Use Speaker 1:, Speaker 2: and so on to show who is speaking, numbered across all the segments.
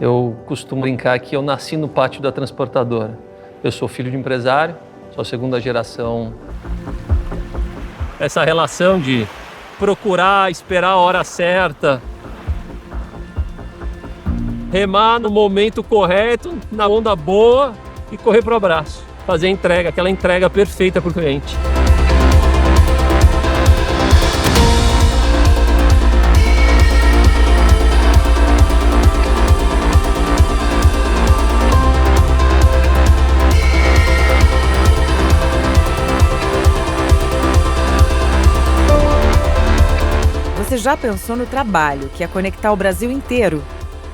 Speaker 1: Eu costumo brincar que eu nasci no pátio da transportadora. Eu sou filho de empresário, sou a segunda geração.
Speaker 2: Essa relação de procurar, esperar a hora certa, remar no momento correto, na onda boa e correr para o abraço. Fazer a entrega, aquela entrega perfeita para o cliente.
Speaker 3: Você já pensou no trabalho, que é conectar o Brasil inteiro?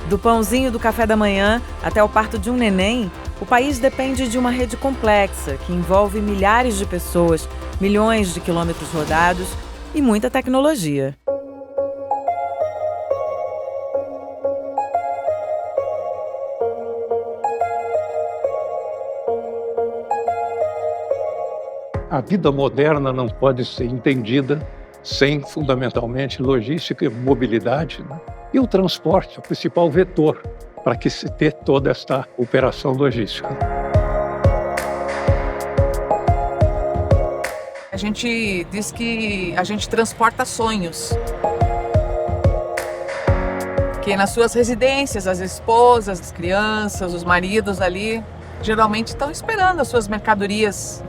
Speaker 3: Do pãozinho do café da manhã até o parto de um neném, o país depende de uma rede complexa que envolve milhares de pessoas, milhões de quilômetros rodados e muita tecnologia.
Speaker 4: A vida moderna não pode ser entendida sem, fundamentalmente, logística e mobilidade, né? E o transporte é o principal vetor para que se dê toda esta operação logística.
Speaker 5: A gente diz que a gente transporta sonhos. Que nas suas residências, as esposas, as crianças, os maridos ali, geralmente estão esperando as suas mercadorias.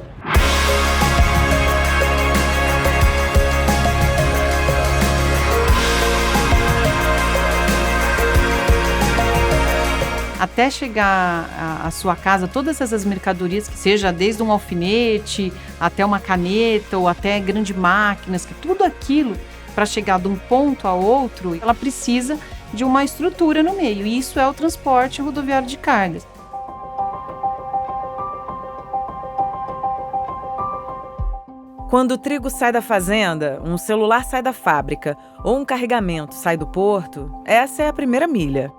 Speaker 6: Até chegar à sua casa, todas essas mercadorias, que seja desde um alfinete, até uma caneta ou até grandes máquinas, que tudo aquilo, para chegar de um ponto a outro, ela precisa de uma estrutura no meio. E isso é o transporte rodoviário de cargas.
Speaker 3: Quando o trigo sai da fazenda, um celular sai da fábrica ou um carregamento sai do porto, essa é a primeira milha.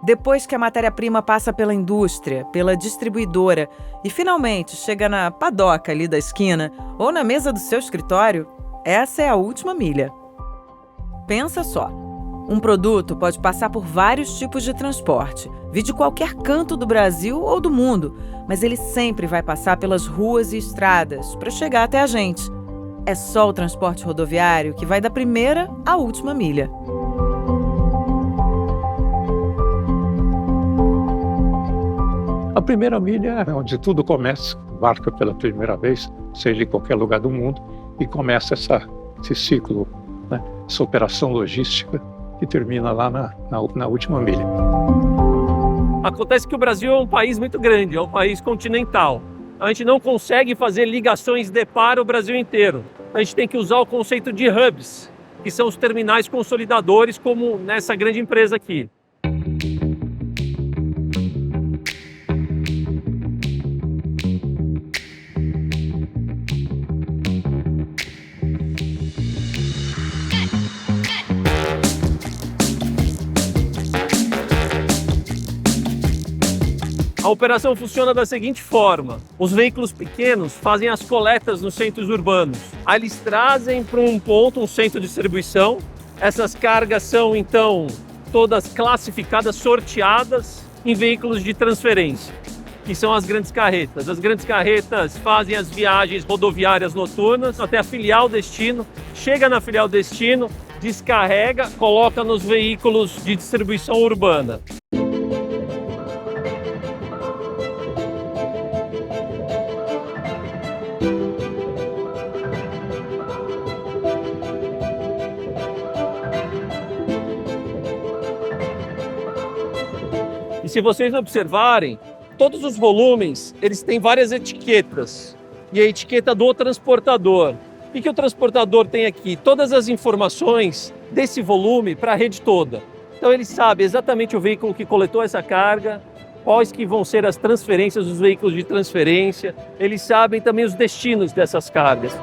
Speaker 3: Depois que a matéria-prima passa pela indústria, pela distribuidora e finalmente chega na padoca ali da esquina ou na mesa do seu escritório, essa é a última milha. Pensa só, um produto pode passar por vários tipos de transporte, vir de qualquer canto do Brasil ou do mundo, mas ele sempre vai passar pelas ruas e estradas para chegar até a gente. É só o transporte rodoviário que vai da primeira à última milha.
Speaker 4: A primeira milha é onde tudo começa, embarca pela primeira vez, seja em qualquer lugar do mundo, e começa esse ciclo, né? Essa operação logística que termina lá na última milha.
Speaker 2: Acontece que o Brasil é um país muito grande, é um país continental. A gente não consegue fazer ligações de para o Brasil inteiro. A gente tem que usar o conceito de hubs, que são os terminais consolidadores, como nessa grande empresa aqui. A operação funciona da seguinte forma: os veículos pequenos fazem as coletas nos centros urbanos. Aí eles trazem para um ponto, um centro de distribuição. Essas cargas são, então, todas classificadas, sorteadas em veículos de transferência, que são as grandes carretas. As grandes carretas fazem as viagens rodoviárias noturnas até a filial destino, chega na filial destino, descarrega, coloca nos veículos de distribuição urbana. E se vocês observarem, todos os volumes, eles têm várias etiquetas. E a etiqueta do transportador. O que o transportador tem aqui? Todas as informações desse volume para a rede toda. Então ele sabe exatamente o veículo que coletou essa carga, quais que vão ser as transferências dos veículos de transferência. Eles sabem também os destinos dessas cargas.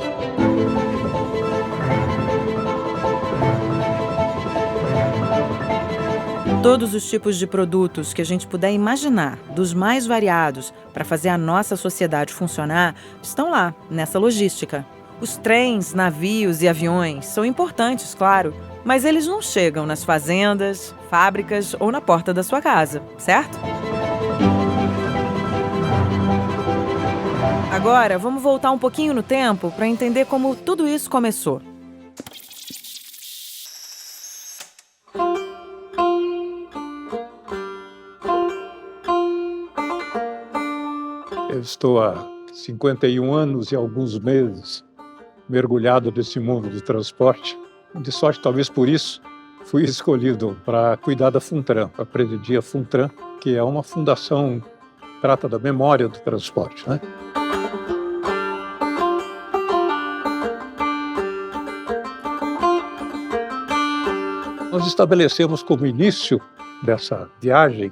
Speaker 3: Todos os tipos de produtos que a gente puder imaginar, dos mais variados, para fazer a nossa sociedade funcionar, estão lá, nessa logística. Os trens, navios e aviões são importantes, claro, Mas eles não chegam nas fazendas, fábricas ou na porta da sua casa, certo? Agora, vamos voltar um pouquinho no tempo para entender como tudo isso começou.
Speaker 4: Eu estou há 51 anos e alguns meses mergulhado nesse mundo do transporte. De sorte, talvez por isso, fui escolhido para cuidar da Funtran, para presidir a Funtran, que é uma fundação que trata da memória do transporte, né? Nós estabelecemos como início dessa viagem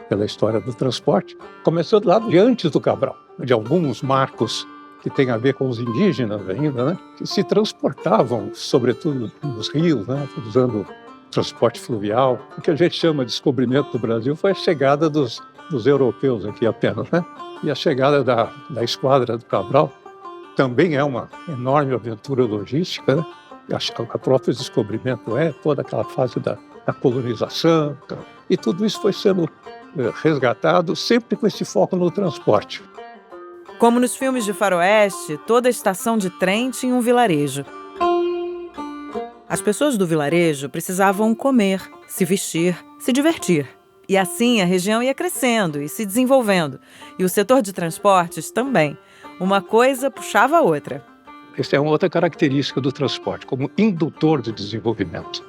Speaker 4: pela história do transporte, começando lá de antes do Cabral, de alguns marcos que têm a ver com os indígenas ainda, né? Que se transportavam, sobretudo nos rios, né? Usando transporte fluvial. O que a gente chama de descobrimento do Brasil foi a chegada dos europeus aqui apenas, né? E a chegada da esquadra do Cabral também é uma enorme aventura logística, né? O próprio descobrimento é toda aquela fase da colonização, e tudo isso foi sendo resgatado sempre com esse foco no transporte.
Speaker 3: Como nos filmes de faroeste, toda estação de trem tinha um vilarejo. As pessoas do vilarejo precisavam comer, se vestir, se divertir. E assim a região ia crescendo e se desenvolvendo. E o setor de transportes também. Uma coisa puxava a outra.
Speaker 4: Essa é uma outra característica do transporte, como indutor de desenvolvimento.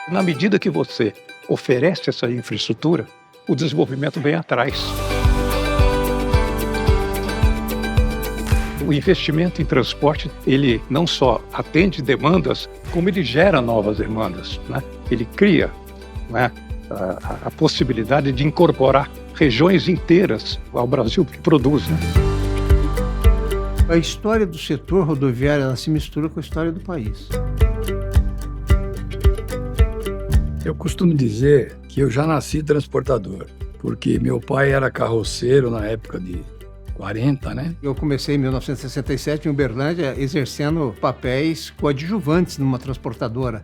Speaker 4: Na medida que você oferece essa infraestrutura, o desenvolvimento vem atrás. O investimento em transporte, ele não só atende demandas, como ele gera novas demandas, né? Ele cria, né, a possibilidade de incorporar regiões inteiras ao Brasil que produz, né?
Speaker 7: A história do setor rodoviário, ela se mistura com a história do país.
Speaker 8: Eu costumo dizer que eu já nasci transportador, porque meu pai era carroceiro na época de 40, né?
Speaker 7: Eu comecei em 1967 em Uberlândia, exercendo papéis coadjuvantes numa transportadora.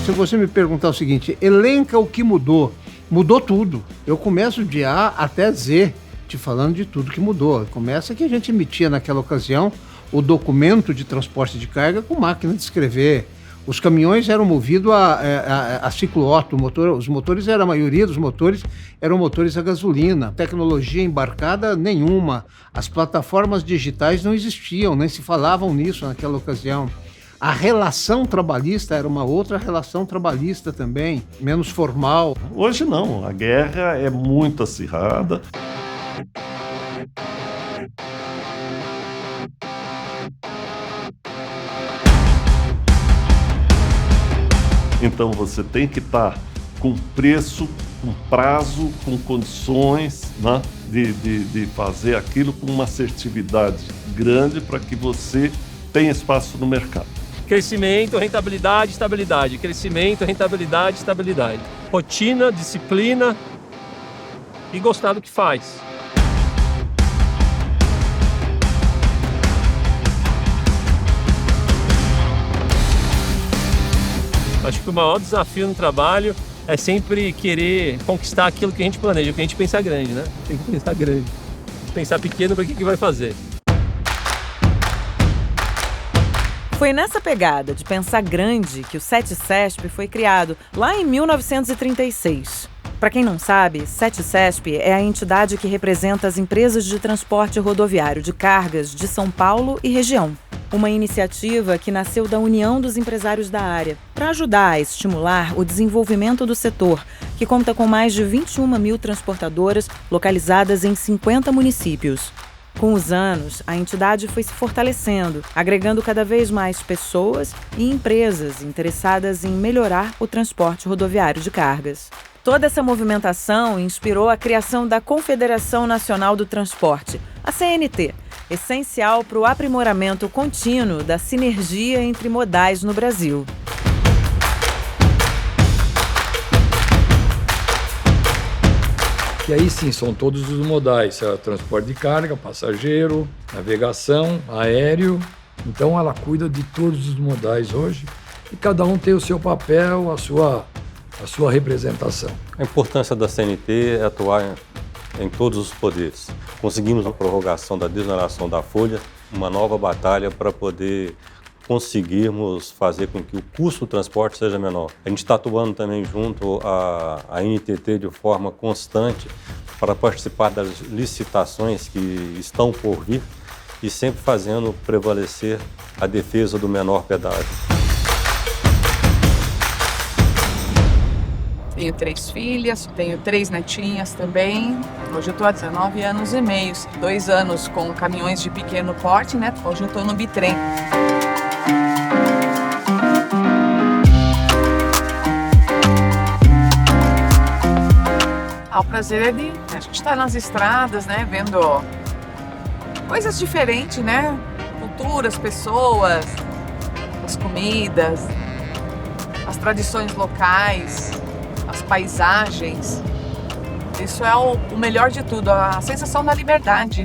Speaker 7: Se você me perguntar o seguinte, elenca o que mudou. Mudou tudo. Eu começo de A até Z, te falando de tudo que mudou. Começa que a gente emitia naquela ocasião o documento de transporte de carga com máquina de escrever. Os caminhões eram movidos a ciclo Otto. Os motores, a maioria dos motores eram motores a gasolina. Tecnologia embarcada nenhuma. As plataformas digitais não existiam, nem se falavam nisso naquela ocasião. A relação trabalhista era uma outra relação trabalhista também, menos formal.
Speaker 9: Hoje não, a guerra é muito acirrada. Então você tem que estar com preço, com prazo, com condições, né, de fazer aquilo com uma assertividade grande para que você tenha espaço no mercado.
Speaker 2: Crescimento, rentabilidade, estabilidade. Crescimento, rentabilidade, estabilidade. Rotina, disciplina e gostar do que faz. Acho que o maior desafio no trabalho é sempre querer conquistar aquilo que a gente planeja, porque a gente pensa grande, né? Tem que pensar grande. Pensar pequeno para o que vai fazer.
Speaker 3: Foi nessa pegada de pensar grande que o CETCESP foi criado lá em 1936. Para quem não sabe, CETCESP é a entidade que representa as empresas de transporte rodoviário de cargas de São Paulo e região. Uma iniciativa que nasceu da união dos empresários da área, para ajudar a estimular o desenvolvimento do setor, que conta com mais de 21 mil transportadoras localizadas em 50 municípios. Com os anos, a entidade foi se fortalecendo, agregando cada vez mais pessoas e empresas interessadas em melhorar o transporte rodoviário de cargas. Toda essa movimentação inspirou a criação da Confederação Nacional do Transporte, a CNT, essencial para o aprimoramento contínuo da sinergia entre modais no Brasil.
Speaker 8: Que aí sim são todos os modais, transporte de carga, passageiro, navegação, aéreo. Então ela cuida de todos os modais hoje e cada um tem o seu papel, a sua representação.
Speaker 10: A importância da CNT é atuar em todos os poderes. Conseguimos a prorrogação da desoneração da folha, uma nova batalha para poder conseguirmos fazer com que o custo do transporte seja menor. A gente está atuando também junto à NTT de forma constante para participar das licitações que estão por vir e sempre fazendo prevalecer a defesa do menor pedágio.
Speaker 5: Tenho 3 filhas, tenho 3 netinhas também. Hoje eu estou há 19 anos e meio, 2 anos com caminhões de pequeno porte, né? Hoje eu estou no bitrem. O prazer é de a gente estar nas estradas, né, vendo coisas diferentes, né, culturas, pessoas, as comidas, as tradições locais, as paisagens. Isso é o melhor de tudo, a sensação da liberdade.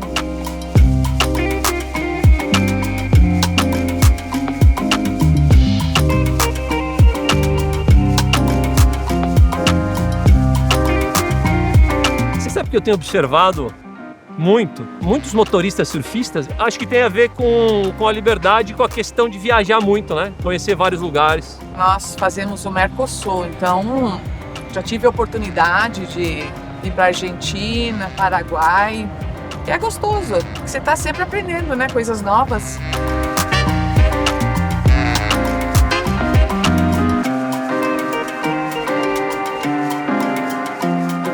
Speaker 2: Sabe que eu tenho observado muitos motoristas surfistas, acho que tem a ver com a liberdade, com a questão de viajar muito, né? Conhecer vários lugares.
Speaker 5: Nós fazemos o Mercosul, então já tive a oportunidade de ir para Argentina, Paraguai. E é gostoso, você está sempre aprendendo, né? Coisas novas.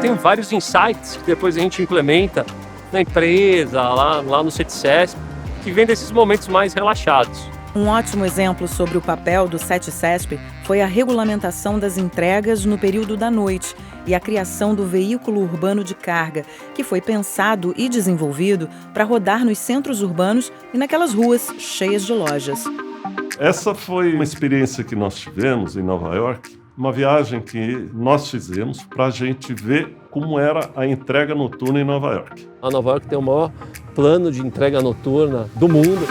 Speaker 2: Tem vários insights que depois a gente implementa na empresa, lá no CETCESP, que vem desses momentos mais relaxados.
Speaker 3: Um ótimo exemplo sobre o papel do CETCESP foi a regulamentação das entregas no período da noite e a criação do veículo urbano de carga, que foi pensado e desenvolvido para rodar nos centros urbanos e naquelas ruas cheias de lojas.
Speaker 9: Essa foi uma experiência que nós tivemos em Nova York, uma viagem que nós fizemos para a gente ver como era a entrega noturna em Nova York.
Speaker 1: A Nova York tem o maior plano de entrega noturna do mundo.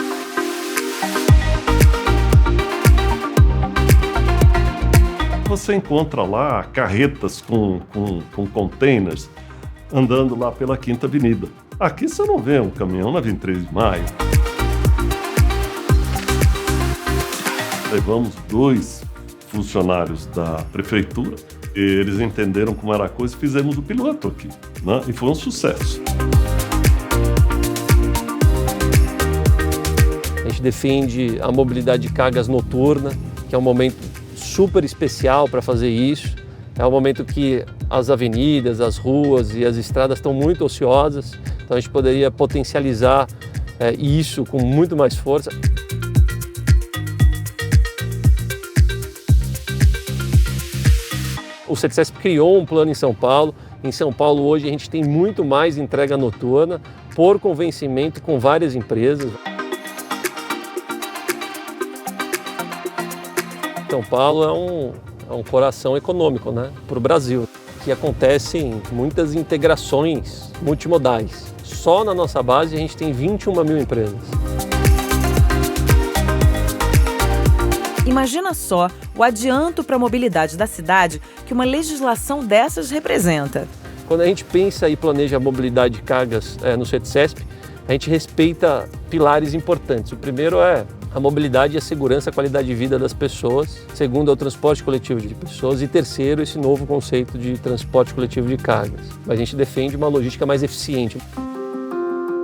Speaker 9: Você encontra lá carretas com containers andando lá pela Quinta Avenida. Aqui você não vê um caminhão na 23 de Maio. Levamos 2 funcionários da prefeitura, eles entenderam como era a coisa e fizemos o piloto aqui, né? E foi um sucesso.
Speaker 1: A gente defende a mobilidade de cargas noturna, que é um momento super especial para fazer isso. É um momento que as avenidas, as ruas e as estradas estão muito ociosas, então a gente poderia potencializar isso com muito mais força. O CETCESP criou um plano em São Paulo. Em São Paulo, hoje, a gente tem muito mais entrega noturna por convencimento com várias empresas. São Paulo é um coração econômico, né, para o Brasil, que acontecem muitas integrações multimodais. Só na nossa base, a gente tem 21 mil empresas.
Speaker 3: Imagina só o adianto para a mobilidade da cidade que uma legislação dessas representa.
Speaker 1: Quando a gente pensa e planeja a mobilidade de cargas no CETCESP, a gente respeita pilares importantes. O primeiro é a mobilidade e a segurança, a qualidade de vida das pessoas. Segundo é o transporte coletivo de pessoas. E terceiro, esse novo conceito de transporte coletivo de cargas. A gente defende uma logística mais eficiente.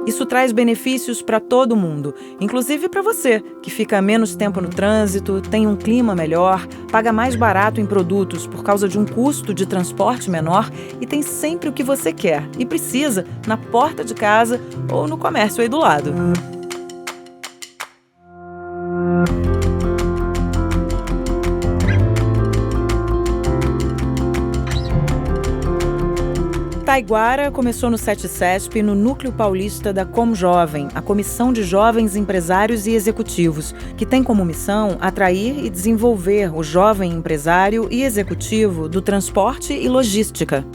Speaker 3: Isso traz benefícios para todo mundo, inclusive para você, que fica menos tempo no trânsito, tem um clima melhor, paga mais barato em produtos por causa de um custo de transporte menor e tem sempre o que você quer e precisa na porta de casa ou no comércio aí do lado. Taiguara começou no SETCESP, no Núcleo Paulista da Comjovem, a Comissão de Jovens Empresários e Executivos, que tem como missão atrair e desenvolver o jovem empresário e executivo do transporte e logística.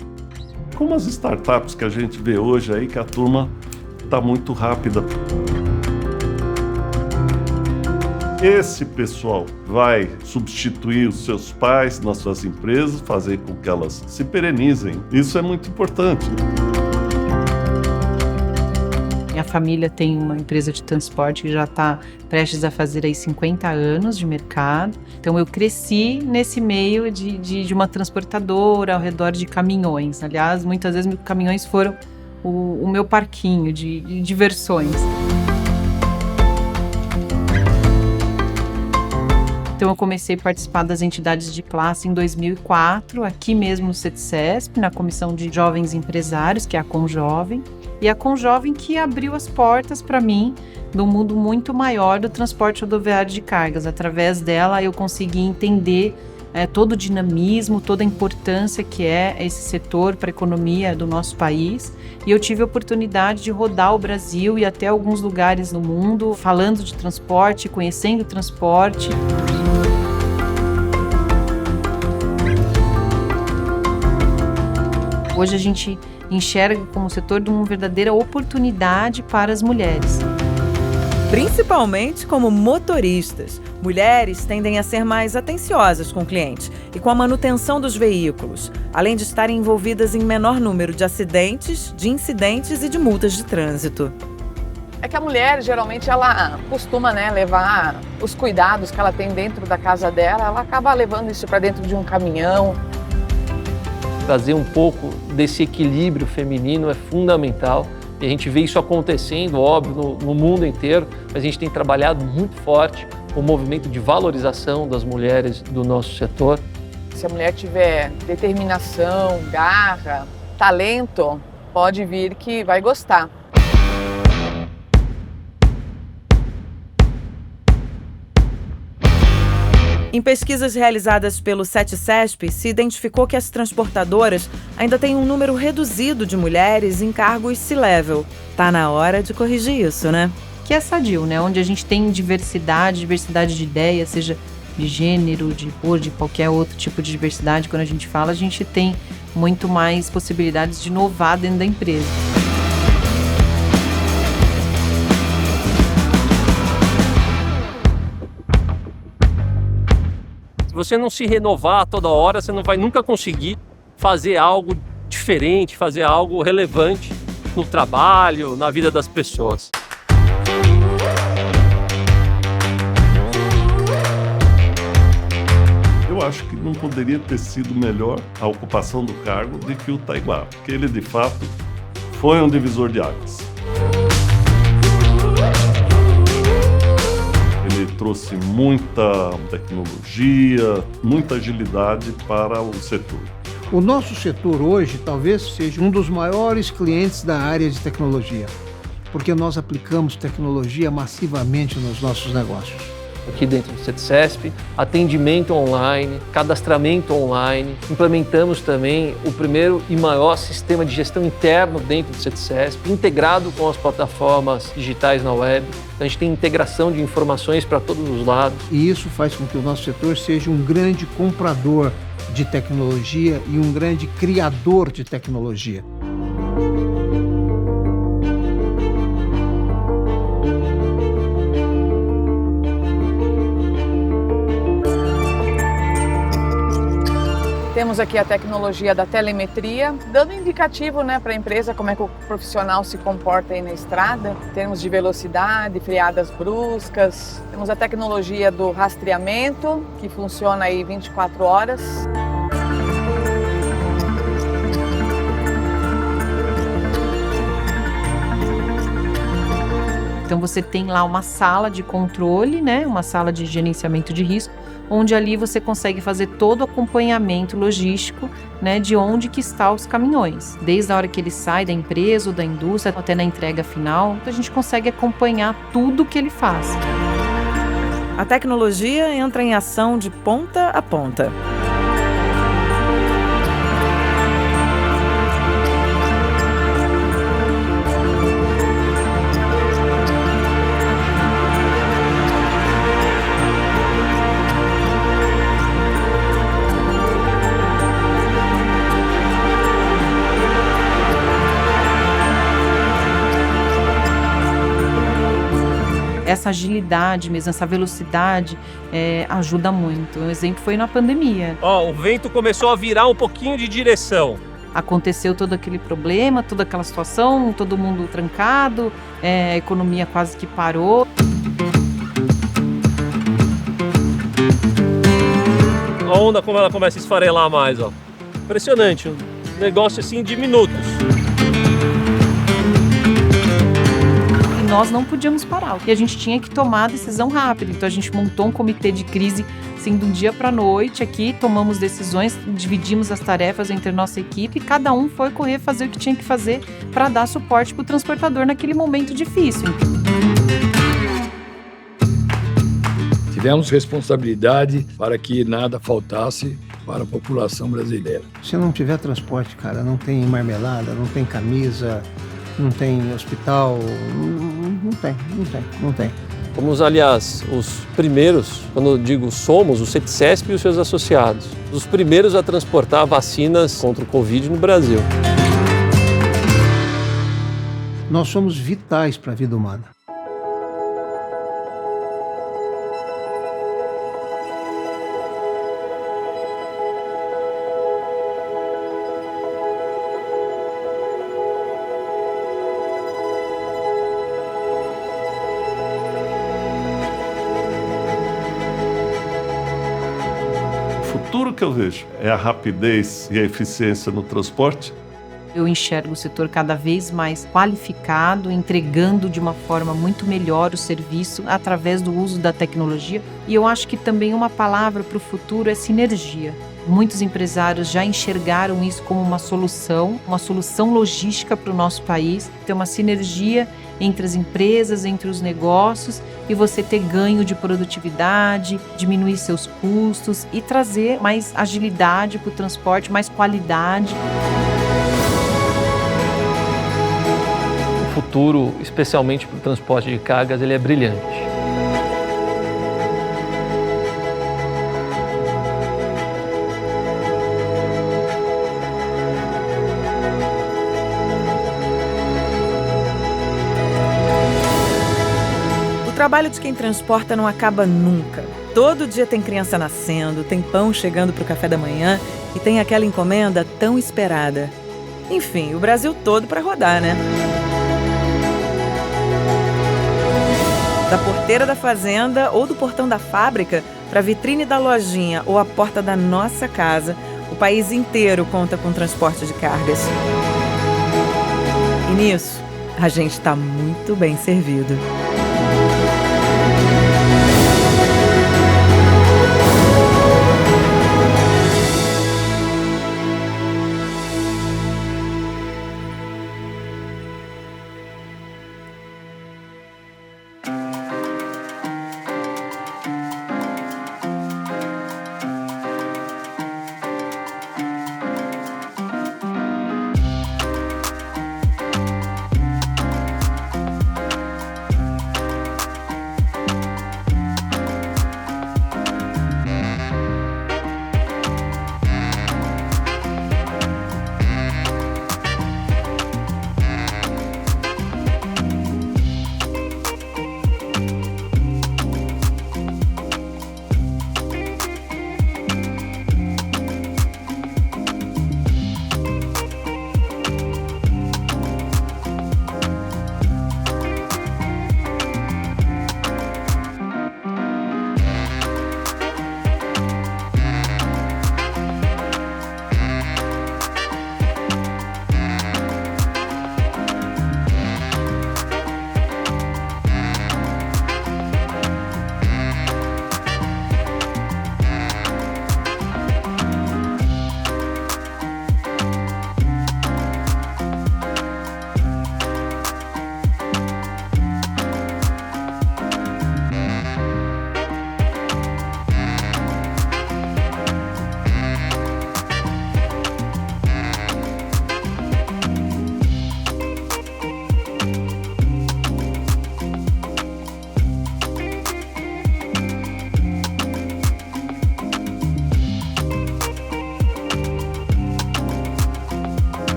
Speaker 9: Como as startups que a gente vê hoje aí, que a turma está muito rápida. Esse pessoal vai substituir os seus pais nas suas empresas, fazer com que elas se perenizem. Isso é muito importante.
Speaker 6: Minha família tem uma empresa de transporte que já está prestes a fazer aí 50 anos de mercado. Então eu cresci nesse meio de uma transportadora ao redor de caminhões. Aliás, muitas vezes caminhões foram o meu parquinho de diversões. Então eu comecei a participar das entidades de classe em 2004, aqui mesmo no SETCESP, na Comissão de Jovens Empresários, que é a Comjovem. E a Comjovem que abriu as portas para mim num mundo muito maior do transporte rodoviário de cargas. Através dela eu consegui entender todo o dinamismo, toda a importância que é esse setor para a economia do nosso país. E eu tive a oportunidade de rodar o Brasil e até alguns lugares no mundo, falando de transporte, conhecendo o transporte. Hoje a gente enxerga como setor de uma verdadeira oportunidade para as mulheres.
Speaker 3: Principalmente como motoristas. Mulheres tendem a ser mais atenciosas com o cliente e com a manutenção dos veículos, além de estarem envolvidas em menor número de acidentes, de incidentes e de multas de trânsito.
Speaker 5: É que a mulher, geralmente, ela costuma, levar os cuidados que ela tem dentro da casa dela, ela acaba levando isso para dentro de um caminhão.
Speaker 1: Trazer um pouco desse equilíbrio feminino é fundamental. E a gente vê isso acontecendo, óbvio, no mundo inteiro, mas a gente tem trabalhado muito forte o movimento de valorização das mulheres do nosso setor.
Speaker 5: Se a mulher tiver determinação, garra, talento, pode vir que vai gostar.
Speaker 3: Em pesquisas realizadas pelo SETCESP, se identificou que as transportadoras ainda têm um número reduzido de mulheres em cargos C-level. Tá na hora de corrigir isso, né?
Speaker 6: Que é sadio, né? Onde a gente tem diversidade de ideias, seja de gênero, ou de qualquer outro tipo de diversidade. Quando a gente fala, a gente tem muito mais possibilidades de inovar dentro da empresa.
Speaker 2: Se você não se renovar toda hora, você não vai nunca conseguir fazer algo diferente, fazer algo relevante no trabalho, na vida das pessoas.
Speaker 9: Eu acho que não poderia ter sido melhor a ocupação do cargo do que o Taiguara, porque ele, de fato, foi um divisor de águas. Ele trouxe muita tecnologia, muita agilidade para o setor.
Speaker 7: O nosso setor hoje talvez seja um dos maiores clientes da área de tecnologia, porque nós aplicamos tecnologia massivamente nos nossos negócios.
Speaker 1: Aqui dentro do SETCESP, atendimento online, cadastramento online. Implementamos também o primeiro e maior sistema de gestão interno dentro do SETCESP, integrado com as plataformas digitais na web. Então, a gente tem integração de informações para todos os lados.
Speaker 7: E isso faz com que o nosso setor seja um grande comprador de tecnologia e um grande criador de tecnologia.
Speaker 5: Temos aqui a tecnologia da telemetria, dando indicativo para a empresa como é que o profissional se comporta aí na estrada, em termos de velocidade, freadas bruscas. Temos a tecnologia do rastreamento, que funciona aí 24 horas.
Speaker 6: Então você tem lá uma sala de controle, né, uma sala de gerenciamento de risco, onde ali você consegue fazer todo o acompanhamento logístico, né, de onde que estão os caminhões. Desde a hora que ele sai da empresa ou da indústria até na entrega final, a gente consegue acompanhar tudo que ele faz.
Speaker 3: A tecnologia entra em ação de ponta a ponta.
Speaker 6: Essa agilidade mesmo, essa velocidade ajuda muito. Um exemplo foi na pandemia.
Speaker 2: O vento começou a virar um pouquinho de direção.
Speaker 6: Aconteceu todo aquele problema, toda aquela situação, todo mundo trancado, a economia quase que parou.
Speaker 2: A onda como ela começa a esfarelar mais, ó. Impressionante, um negócio assim de minutos.
Speaker 6: Nós não podíamos parar e a gente tinha que tomar a decisão rápida. Então a gente montou um comitê de crise assim, do dia para a noite aqui, tomamos decisões, dividimos as tarefas entre a nossa equipe e cada um foi correr fazer o que tinha que fazer para dar suporte para o transportador naquele momento difícil.
Speaker 8: Tivemos responsabilidade para que nada faltasse para a população brasileira.
Speaker 7: Se não tiver transporte, cara, não tem marmelada, não tem camisa, não tem hospital, não tem.
Speaker 1: Fomos, aliás, os primeiros, quando eu digo somos, o CEPCESP e os seus associados, os primeiros a transportar vacinas contra o Covid no Brasil.
Speaker 7: Nós somos vitais para a vida humana.
Speaker 9: O futuro que eu vejo é a rapidez e a eficiência no transporte.
Speaker 6: Eu enxergo o setor cada vez mais qualificado, entregando de uma forma muito melhor o serviço através do uso da tecnologia. E eu acho que também uma palavra para o futuro é sinergia. Muitos empresários já enxergaram isso como uma solução logística para o nosso país, ter uma sinergia entre as empresas, entre os negócios e você ter ganho de produtividade, diminuir seus custos e trazer mais agilidade para o transporte, mais qualidade.
Speaker 1: O futuro, especialmente para o transporte de cargas, ele é brilhante.
Speaker 3: O trabalho de quem transporta não acaba nunca. Todo dia tem criança nascendo, tem pão chegando para o café da manhã e tem aquela encomenda tão esperada. Enfim, o Brasil todo para rodar, né? Da porteira da fazenda ou do portão da fábrica para a vitrine da lojinha ou a porta da nossa casa, o país inteiro conta com transporte de cargas. E nisso, a gente está muito bem servido.